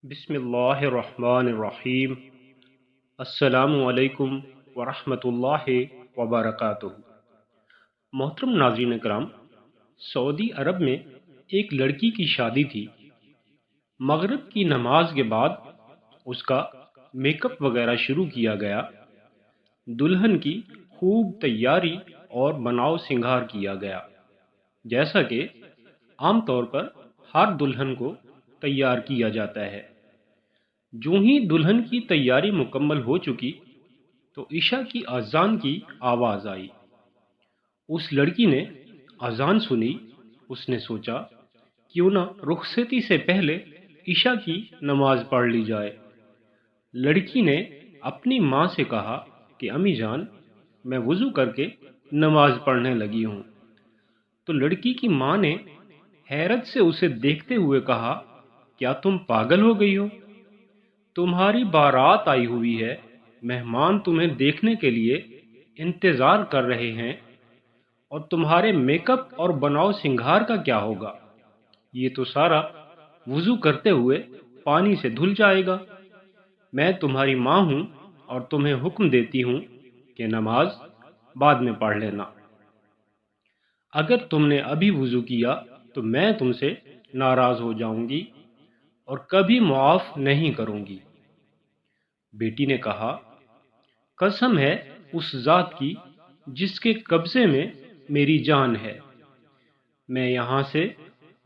بسم اللہ الرحمن الرحیم۔ السلام علیکم ورحمۃ اللہ وبرکاتہ۔ محترم ناظرین کرام، سعودی عرب میں ایک لڑکی کی شادی تھی۔ مغرب کی نماز کے بعد اس کا میک اپ وغیرہ شروع کیا گیا۔ دلہن کی خوب تیاری اور بناؤ سنگھار کیا گیا، جیسا کہ عام طور پر ہر دلہن کو تیار کیا جاتا ہے۔ جو ہی دلہن کی تیاری مکمل ہو چکی تو عشاء کی اذان کی آواز آئی۔ اس لڑکی نے اذان سنی۔ اس نے سوچا کیوں نہ رخصتی سے پہلے عشاء کی نماز پڑھ لی جائے۔ لڑکی نے اپنی ماں سے کہا کہ امی جان، میں وضو کر کے نماز پڑھنے لگی ہوں۔ تو لڑکی کی ماں نے حیرت سے اسے دیکھتے ہوئے کہا، کیا تم پاگل ہو گئی ہو؟ تمہاری بارات آئی ہوئی ہے، مہمان تمہیں دیکھنے کے لیے انتظار کر رہے ہیں، اور تمہارے میک اپ اور بناؤ سنگھار کا کیا ہوگا؟ یہ تو سارا وضو کرتے ہوئے پانی سے دھل جائے گا۔ میں تمہاری ماں ہوں اور تمہیں حکم دیتی ہوں کہ نماز بعد میں پڑھ لینا۔ اگر تم نے ابھی وضو کیا تو میں تم سے ناراض ہو جاؤں گی اور کبھی معاف نہیں کروں گی۔ بیٹی نے کہا، قسم ہے اس ذات کی جس کے قبضے میں میری جان ہے، میں یہاں سے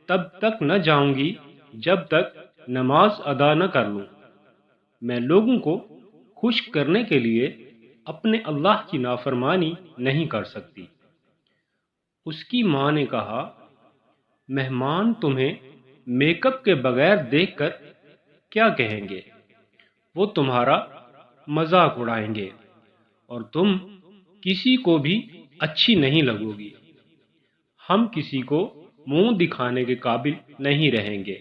تب تک نہ جاؤں گی جب تک نماز ادا نہ کر لوں۔ میں لوگوں کو خوش کرنے کے لیے اپنے اللہ کی نافرمانی نہیں کر سکتی۔ اس کی ماں نے کہا، مہمان تمہیں میک اپ کے بغیر دیکھ کر کیا کہیں گے؟ وہ تمہارا مذاق اڑائیں گے اور تم کسی کو بھی اچھی نہیں لگو گی۔ ہم کسی کو منہ دکھانے کے قابل نہیں رہیں گے۔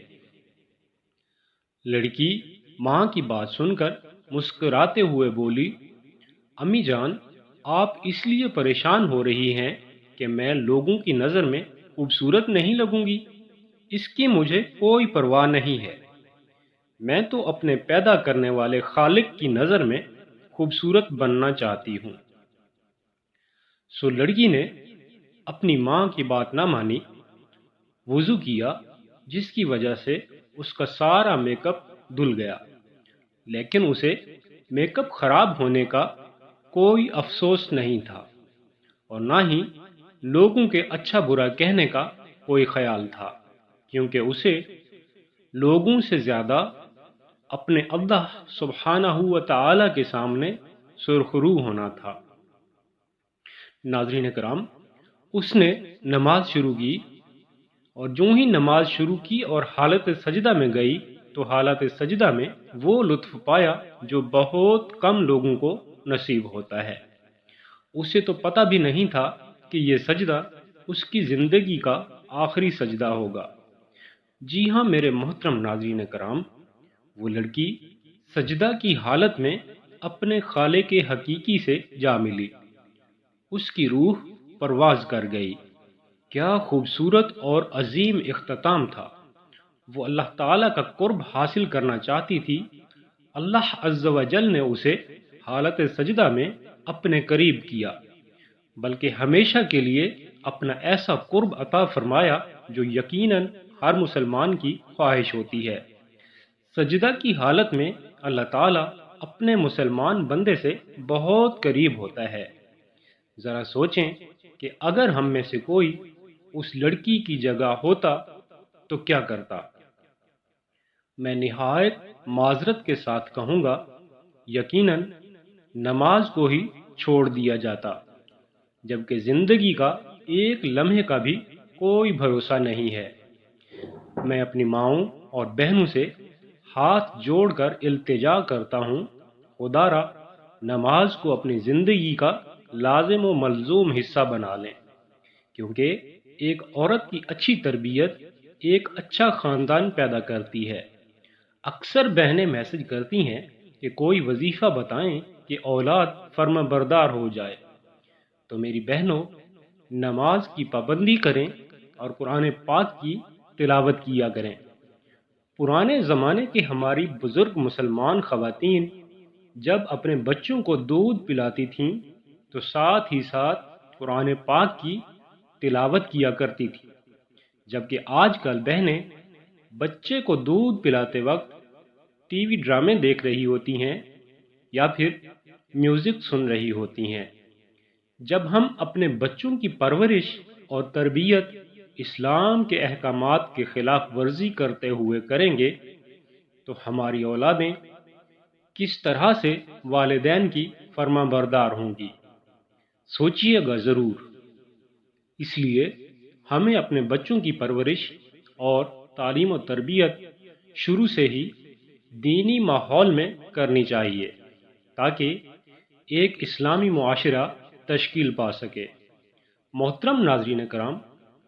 لڑکی ماں کی بات سن کر مسکراتے ہوئے بولی، امی جان، آپ اس لیے پریشان ہو رہی ہیں کہ میں لوگوں کی نظر میں خوبصورت نہیں لگوں گی؟ اس کی مجھے کوئی پرواہ نہیں ہے۔ میں تو اپنے پیدا کرنے والے خالق کی نظر میں خوبصورت بننا چاہتی ہوں۔ سو لڑکی نے اپنی ماں کی بات نہ مانی، وضو کیا، جس کی وجہ سے اس کا سارا میک اپ دھل گیا، لیکن اسے میک اپ خراب ہونے کا کوئی افسوس نہیں تھا، اور نہ ہی لوگوں کے اچھا برا کہنے کا کوئی خیال تھا، کیونکہ اسے لوگوں سے زیادہ اپنے اللہ سبحانہ و تعالی کے سامنے سرخرو ہونا تھا۔ ناظرین کرام، اس نے نماز شروع کی، اور جو ہی نماز شروع کی اور حالت سجدہ میں گئی تو حالت سجدہ میں وہ لطف پایا جو بہت کم لوگوں کو نصیب ہوتا ہے۔ اسے تو پتہ بھی نہیں تھا کہ یہ سجدہ اس کی زندگی کا آخری سجدہ ہوگا۔ جی ہاں میرے محترم ناظرین کرام، وہ لڑکی سجدہ کی حالت میں اپنے خالق حقیقی سے جا ملی۔ اس کی روح پرواز کر گئی۔ کیا خوبصورت اور عظیم اختتام تھا۔ وہ اللہ تعالیٰ کا قرب حاصل کرنا چاہتی تھی۔ اللہ عز و جل نے اسے حالت سجدہ میں اپنے قریب کیا، بلکہ ہمیشہ کے لیے اپنا ایسا قرب عطا فرمایا جو یقیناً ہر مسلمان کی خواہش ہوتی ہے۔ سجدہ کی حالت میں اللہ تعالیٰ اپنے مسلمان بندے سے بہت قریب ہوتا ہے۔ ذرا سوچیں کہ اگر ہم میں سے کوئی اس لڑکی کی جگہ ہوتا تو کیا کرتا؟ میں نہایت معذرت کے ساتھ کہوں گا، یقیناً نماز کو ہی چھوڑ دیا جاتا، جبکہ زندگی کا ایک لمحے کا بھی کوئی بھروسہ نہیں ہے۔ میں اپنی ماؤں اور بہنوں سے ہاتھ جوڑ کر التجا کرتا ہوں، خدا را نماز کو اپنی زندگی کا لازم و ملزوم حصہ بنا لیں، کیونکہ ایک عورت کی اچھی تربیت ایک اچھا خاندان پیدا کرتی ہے۔ اکثر بہنیں میسج کرتی ہیں کہ کوئی وظیفہ بتائیں کہ اولاد فرما بردار ہو جائے۔ تو میری بہنوں، نماز کی پابندی کریں اور قرآن پاک کی تلاوت کیا کریں۔ پرانے زمانے کی ہماری بزرگ مسلمان خواتین جب اپنے بچوں کو دودھ پلاتی تھیں تو ساتھ ہی ساتھ قرآن پاک کی تلاوت کیا کرتی تھی، جبکہ آج کل بہنیں بچے کو دودھ پلاتے وقت ٹی وی ڈرامے دیکھ رہی ہوتی ہیں یا پھر میوزک سن رہی ہوتی ہیں۔ جب ہم اپنے بچوں کی پرورش اور تربیت اسلام کے احکامات کے خلاف ورزی کرتے ہوئے کریں گے تو ہماری اولادیں کس طرح سے والدین کی فرما بردار ہوں گی؟ سوچئے گا ضرور۔ اس لیے ہمیں اپنے بچوں کی پرورش اور تعلیم و تربیت شروع سے ہی دینی ماحول میں کرنی چاہیے تاکہ ایک اسلامی معاشرہ تشکیل پا سکے۔ محترم ناظرین کرام،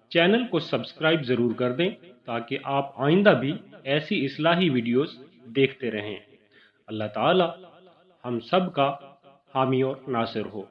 چینل کو سبسکرائب ضرور کر دیں تاکہ آپ آئندہ بھی ایسی اصلاحی ویڈیوز دیکھتے رہیں۔ اللہ تعالی ہم سب کا حامی اور ناصر ہو۔